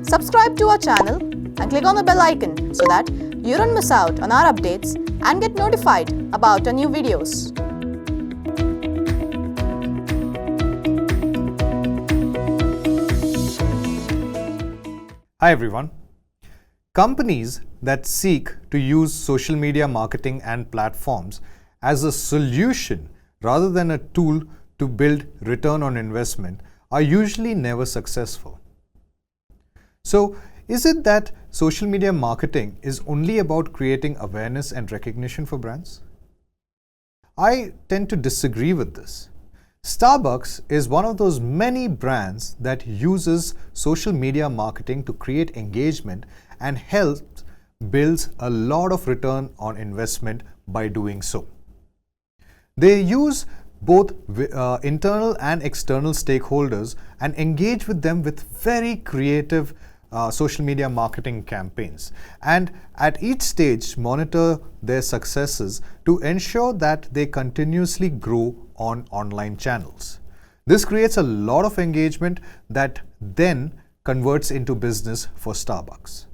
Subscribe to our channel and click on the bell icon so that you don't miss out on our updates and get notified about our new videos. Hi everyone. Companies that seek to use social media marketing and platforms as a solution rather than a tool to build return on investment are usually never successful. So, is it that social media marketing is only about creating awareness and recognition for brands? I tend to disagree with this. Starbucks is one of those many brands that uses social media marketing to create engagement and helps build a lot of return on investment by doing so. They use both internal and external stakeholders and engage with them with very creative social media marketing campaigns, and at each stage monitor their successes to ensure that they continuously grow on online channels. This creates a lot of engagement that then converts into business for Starbucks.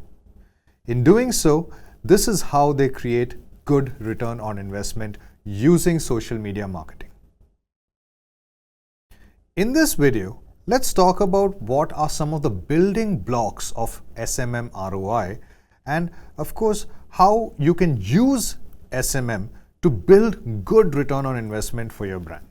In doing so, this is how they create good return on investment using social media marketing. In this video, let's talk about what are some of the building blocks of SMM ROI, and of course, how you can use SMM to build good return on investment for your brand.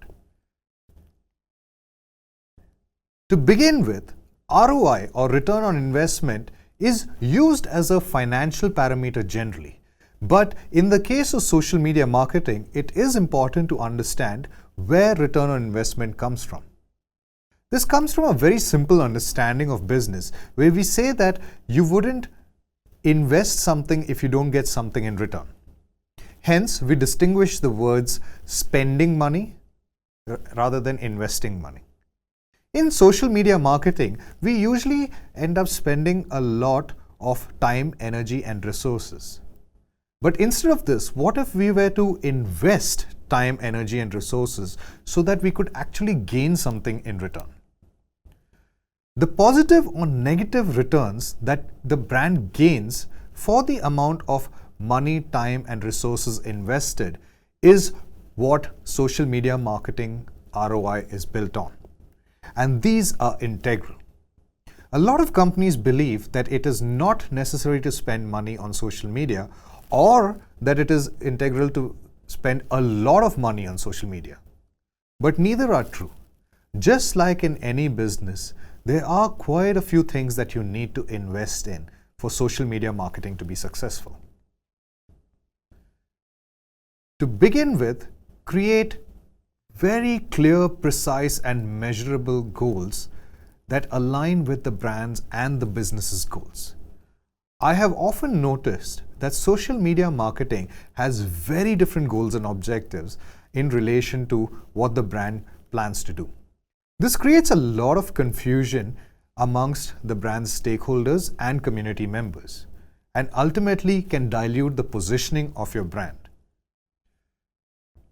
To begin with, ROI or return on investment is used as a financial parameter generally. But in the case of social media marketing, it is important to understand where return on investment comes from. This comes from a very simple understanding of business, where we say that you wouldn't invest something if you don't get something in return. Hence, we distinguish the words spending money rather than investing money. In social media marketing, we usually end up spending a lot of time, energy, and resources. But instead of this, what if we were to invest time, energy, and resources so that we could actually gain something in return? The positive or negative returns that the brand gains for the amount of money, time, and resources invested is what social media marketing ROI is built on. And these are integral. A lot of companies believe that it is not necessary to spend money on social media, or that it is integral to spend a lot of money on social media. But neither are true. Just like in any business, there are quite a few things that you need to invest in for social media marketing to be successful. To begin with, create very clear, precise, and measurable goals that align with the brand's and the business's goals. I have often noticed that social media marketing has very different goals and objectives in relation to what the brand plans to do. This creates a lot of confusion amongst the brand's stakeholders and community members, and ultimately can dilute the positioning of your brand.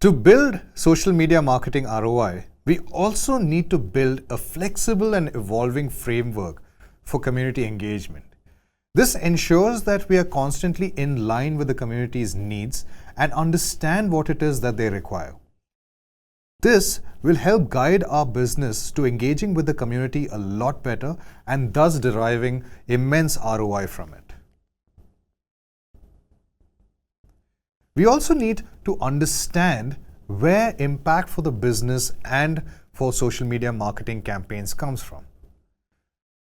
To build social media marketing ROI, we also need to build a flexible and evolving framework for community engagement. This ensures that we are constantly in line with the community's needs and understand what it is that they require. This will help guide our business to engaging with the community a lot better and thus deriving immense ROI from it. We also need to understand where impact for the business and for social media marketing campaigns comes from.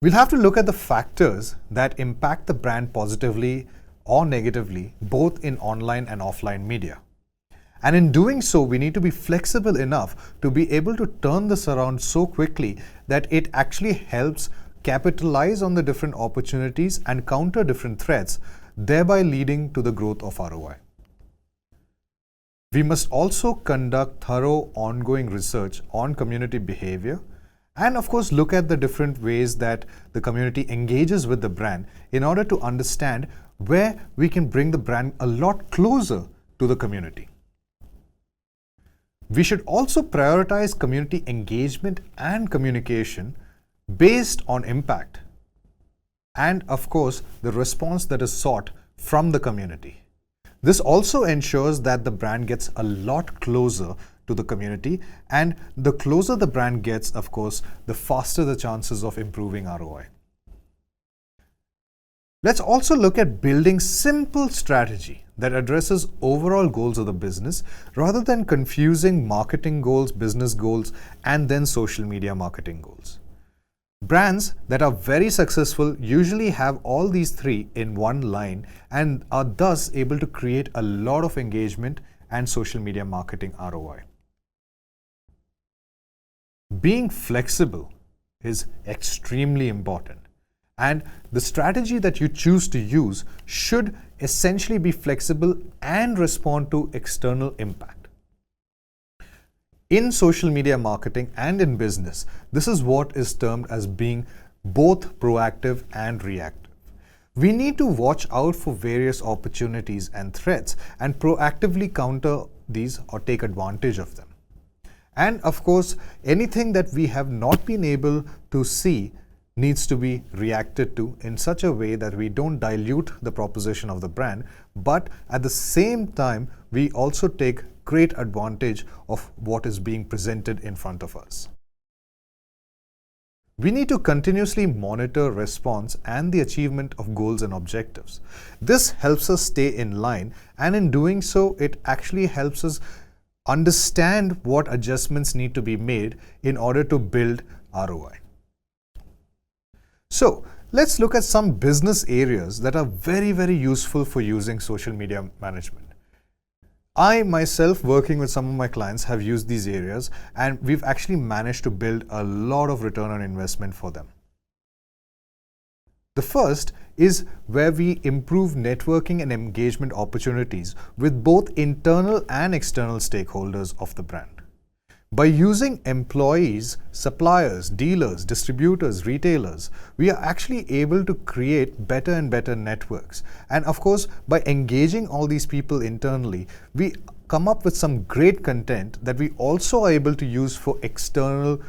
We'll have to look at the factors that impact the brand positively or negatively, both in online and offline media. And in doing so, we need to be flexible enough to be able to turn this around so quickly that it actually helps capitalize on the different opportunities and counter different threats, thereby leading to the growth of ROI. We must also conduct thorough ongoing research on community behavior and of course look at the different ways that the community engages with the brand in order to understand where we can bring the brand a lot closer to the community. We should also prioritize community engagement and communication based on impact. and of course the response that is sought from the community. This also ensures that the brand gets a lot closer to the community, and the closer the brand gets, of course, the faster the chances of improving ROI. Let's also look at building simple strategy that addresses overall goals of the business rather than confusing marketing goals, business goals, and then social media marketing goals. Brands that are very successful usually have all these three in one line and are thus able to create a lot of engagement and social media marketing ROI. Being flexible is extremely important, and the strategy that you choose to use should essentially be flexible and respond to external impact. In social media marketing and in business, this is what is termed as being both proactive and reactive. We need to watch out for various opportunities and threats and proactively counter these or take advantage of them. And of course, anything that we have not been able to see needs to be reacted to in such a way that we don't dilute the proposition of the brand, but at the same time, we also take great advantage of what is being presented in front of us. We need to continuously monitor response and the achievement of goals and objectives. This helps us stay in line, and in doing so, it actually helps us understand what adjustments need to be made in order to build ROI. So, let's look at some business areas that are very, very useful for using social media management. I myself, working with some of my clients, have used these areas, and we've actually managed to build a lot of return on investment for them. The first is where we improve networking and engagement opportunities with both internal and external stakeholders of the brand. By using employees, suppliers, dealers, distributors, retailers, we are actually able to create better and better networks. And of course, by engaging all these people internally, we come up with some great content that we also are able to use for external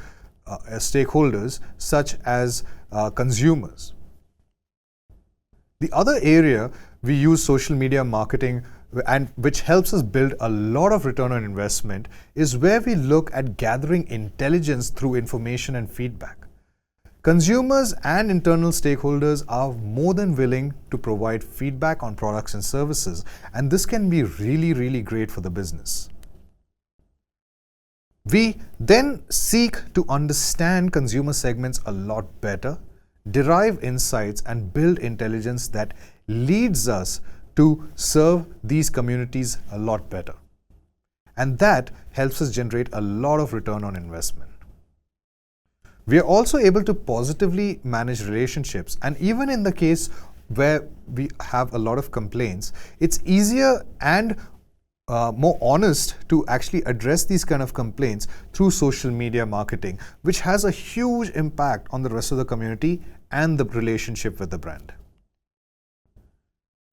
stakeholders, such as consumers. The other area we use social media marketing and which helps us build a lot of return on investment is where we look at gathering intelligence through information and feedback. Consumers and internal stakeholders are more than willing to provide feedback on products and services, and this can be really, really great for the business. We then seek to understand consumer segments a lot better, derive insights, and build intelligence that leads us to serve these communities a lot better. And that helps us generate a lot of return on investment. We are also able to positively manage relationships, and even in the case where we have a lot of complaints, it's easier and more honest to actually address these kind of complaints through social media marketing, which has a huge impact on the rest of the community and the relationship with the brand.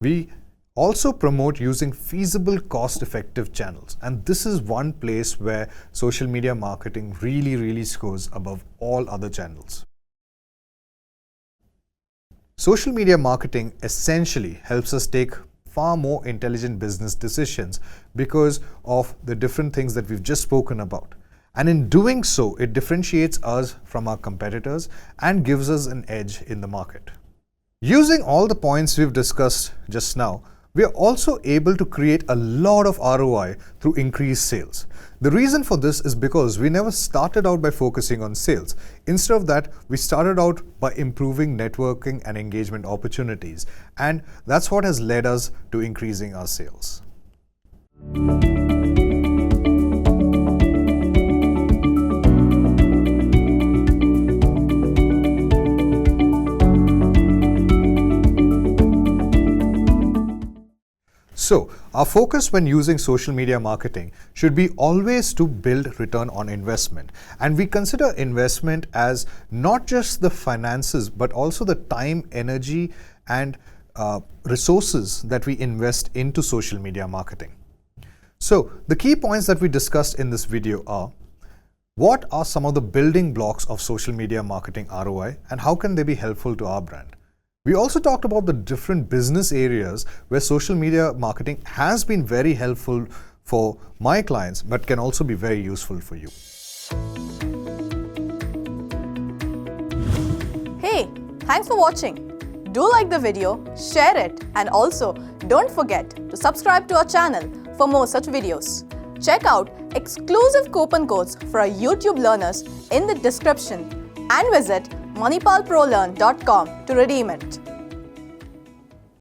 We also promote using feasible, cost-effective channels, and this is one place where social media marketing really, really scores above all other channels. Social media marketing essentially helps us take far more intelligent business decisions because of the different things that we've just spoken about. And in doing so, it differentiates us from our competitors and gives us an edge in the market. Using all the points we've discussed just now, we are also able to create a lot of ROI through increased sales. The reason for this is because we never started out by focusing on sales. Instead of that, we started out by improving networking and engagement opportunities, and that's what has led us to increasing our sales. So, our focus when using social media marketing should be always to build return on investment. And we consider investment as not just the finances, but also the time, energy, and resources that we invest into social media marketing. So, the key points that we discussed in this video are: what are some of the building blocks of social media marketing ROI and how can they be helpful to our brand? We also talked about the different business areas where social media marketing has been very helpful for my clients, but can also be very useful for you. Hey, thanks for watching. Do like the video, share it, and also don't forget to subscribe to our channel for more such videos. Check out exclusive coupon codes for our YouTube learners in the description and visit manipalprolearn.com to redeem it.